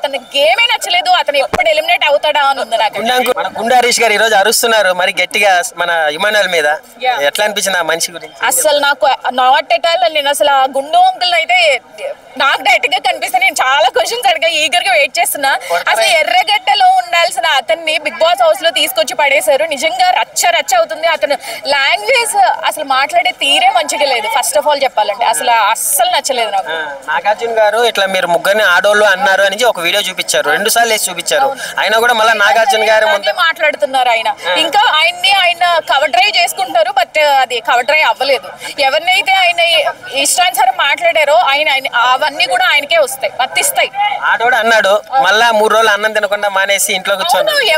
అతని గేమే నచ్చలేదు, అతను ఎప్పుడు ఎలిమినేట్ అవుతాడా అని ఉంది నాకు. మన గుండా హరీష్ గారు ఈ రోజు అరుస్తున్నారు మరి గట్టిగా మన ఇమానుయల్ మీద, ఎట్లా అనిపించింది ఆ మనిషి గురించి? అసలు నాకు నాట్ ఎట్ ఆల్. నేను అసలు ఆ గుండు అంకుల్ అయితే నాకు డైరెక్ట్ గా కనిపిస్తే నేను చాలా క్వశ్చన్స్ అడిగా, ఈగర్ గా వెయిట్ చేస్తున్నా. అసలు ఎర్రగడ్డలో ఉండాల్సిన అతన్ని బిగ్ బాస్ హౌస్ లో తీసుకొచ్చి పడేశారు. నిజంగా రచ్చ రచ్చ అవుతుంది. అతను లాంగ్వేజ్ అసలు మాట్లాడే తీరే మంచిగా లేదు. ఫస్ట్ ఆఫ్ ఆల్ చెప్పాలంటే అస్సలు నచ్చలేదు నాకు. నాగార్జున గారు ఇట్లా మీరు ముగ్గురిని ఆడోళ్ళు అన్నారు అని ఒక వీడియో చూపించారు, 2 సార్లు వేసి చూపించారు. ఆయన కూడా మళ్ళీ నాగార్జున గారు ముందు మాట్లాడుతున్నారు. ఇంకా ఆయన కవర్ డ్రైవ్ చేసుకుంటారు, బట్ అది కవర్ డ్రైవ్ అవ్వలేదు. ఎవరినైతే ఆయన ఇష్టానుసారం మాట్లాడారో అవన్నీ కూడా ఆయనకే వస్తాయి, వర్తిస్తాయి. ఆడోడు అన్నాడు మళ్ళా 3 రోజులు అన్నం తినకుండా మానేసి ఇంట్లో కూర్చొని.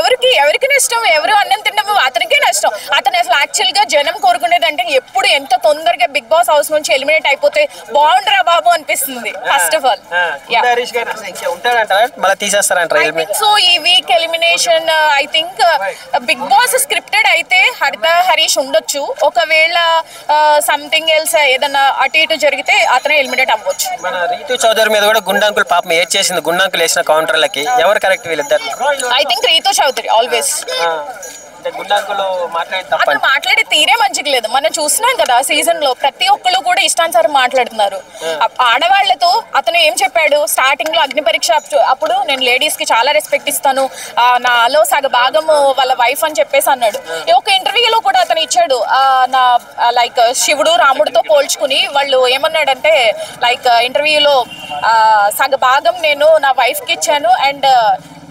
ఎవరికి నష్టం? ఎవరు అన్నం తినడం అతనికే నష్టం. అతను అసలు యాక్చువల్ గా జనం కోరుకునేది అంటే ఎప్పుడు ఎంత తొందరగా బిగ్ బాస్ హౌస్ నుంచి ఎలిమినేట్ అయిపోతే బాగుండరా బాబు అనిపిస్తుంది. ఫస్ట్ ఆఫ్ ఆల్ సో ఈ week elimination I think Big Boss scripted అయితే హరిత హరీష్ ఉండొచ్చు. ఒకవేళ సంథింగ్ ఎల్స్ ఏదన్నా అటు ఇటు జరిగితే అతనే ఎలిమినేట్ అవ్వచ్చు. మన రీతు చౌదరి మీద కూడా గుండాంకుల్ పాపం ఏడ్ చేసింది. గుండాంకుల్ వేసిన కౌంటర్లకి ఎవరు కరెక్ట్? వీళ్ళిద్దరు I think Rithu Chowdary always. అతను మాట్లాడే తీరే మంచిగా లేదు. మనం చూస్తున్నాం కదా సీజన్ లో ప్రతి ఒక్కళ్ళు కూడా ఇష్టానుసారం మాట్లాడుతున్నారు. ఆడవాళ్లతో అతను ఏం చెప్పాడు స్టార్టింగ్ లో అగ్ని పరీక్ష అప్పుడు, నేను లేడీస్ కి చాలా రెస్పెక్ట్ ఇస్తాను, నాలో సగ భాగం వాళ్ళ వైఫ్ అని చెప్పేసి అన్నాడు. ఒక ఇంటర్వ్యూలో కూడా అతను ఇచ్చాడు, నా లైక్ శివుడు రాముడితో పోల్చుకుని వాళ్ళు ఏమన్నాడంటే లైక్ ఇంటర్వ్యూలో సగ భాగం నేను నా వైఫ్ కి ఇచ్చాను, అండ్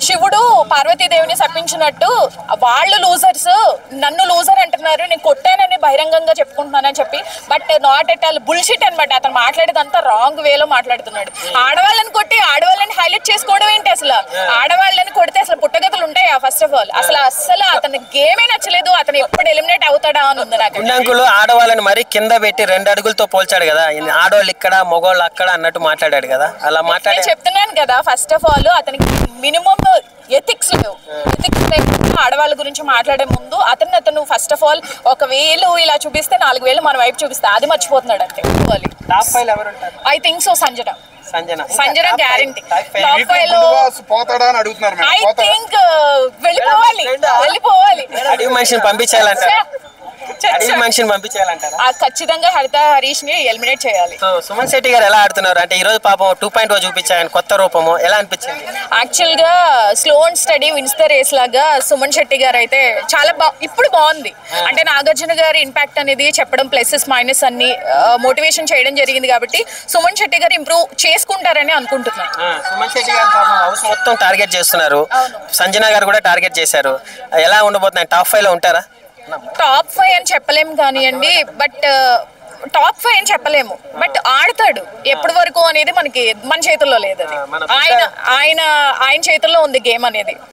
శివుడు పార్వతీదేవిని శపించినట్టు వాళ్ళు లూజర్స్, నన్ను లూజర్ అంటున్నారు, నేను కొట్టానని బహిరంగంగా చెప్పుకుంటున్నానని చెప్పి. But not at all bullshit అనమాట. అతను మాట్లాడేదంతా రాంగ్ వేలో మాట్లాడుతున్నాడు. ఆడవాళ్ళని కొట్టి ఆడవాళ్ళని హైలైట్ చేసుకోవడం ఏంటి? అసలు ఆడవాళ్ళని కొడితే అసలు పుట్టగతులు ఉంటాయా? ఫస్ట్ ఆఫ్ ఆల్ అసలు అతని గేమే నచ్చలేదు, అతను ఎప్పుడు ఎలిమినేట్ అవుతాడా అని ఉంది నాకు. గుండాంకులు ఆడవాళ్ళని మరి కింద పెట్టి 2 అడుగులతో పోల్చాడు కదా, ఆడవాళ్ళు ఇక్కడ మగవాళ్ళు అక్కడ అన్నట్టు మాట్లాడాడు కదా. అలా మాట్లాడి చెప్తున్నాను కదా, ఫస్ట్ ఆఫ్ ఆల్ అతనికి మినిమం ఎథిక్స్ లేవు. ఆడవాళ్ళ గురించి మాట్లాడే ముందు అతను ఫస్ట్ ఆఫ్ ఆల్ 1 వేలు ఇలా చూపిస్తే 4 వేలు మన వైపు చూపిస్తే అది మర్చిపోతున్నాడు అంతే. I think so Sanjana guarantee top 5 లో ఐ థింక్ వెళ్ళిపోవాలి. మనిషిని పంపించాలంటే ఖచ్చితంగా హరిత హరీష్ ని ఎలిమినేట్ చేయాలి. సుమన్ శెట్టి గారు ఎలా ఆడుతున్నారు అంటే ఈ రోజు పాపం 2.0 చూపించారు కొత్త రూపము, ఎలా అనిపించింది? యాక్చువల్ గా slow and steady wins the race లాగా సుమన్ శెట్టి గారు అయితే చాలా ఇప్పుడు బాగుంది. అంటే నాగార్జున గారి ఇంపాక్ట్ అనేది చెప్పడం ప్లసెస్ మైనస్ అన్ని మోటివేషన్ చేయడం జరిగింది కాబట్టి సుమన్ శెట్టి గారు ఇంప్రూవ్ చేసుకుంటారని అనుకుంటున్నాను. సుమన్ శెట్టి గారు హౌస్ మొత్తం టార్గెట్ చేస్తున్నారు, సంజన గారు కూడా టార్గెట్ చేశారు. ఎలా ఉండబోతున్నాయి? టాప్ 5 లో ఉంటారా? టాప్ 5 అని చెప్పలేము కానివ్వండి, బట్ టాప్ 5 అని చెప్పలేము. బట్ ఆడతాడు ఎప్పటి వరకు అనేది మన చేతుల్లో లేదు. అది ఆయన చేతుల్లో ఉంది గేమ్ అనేది.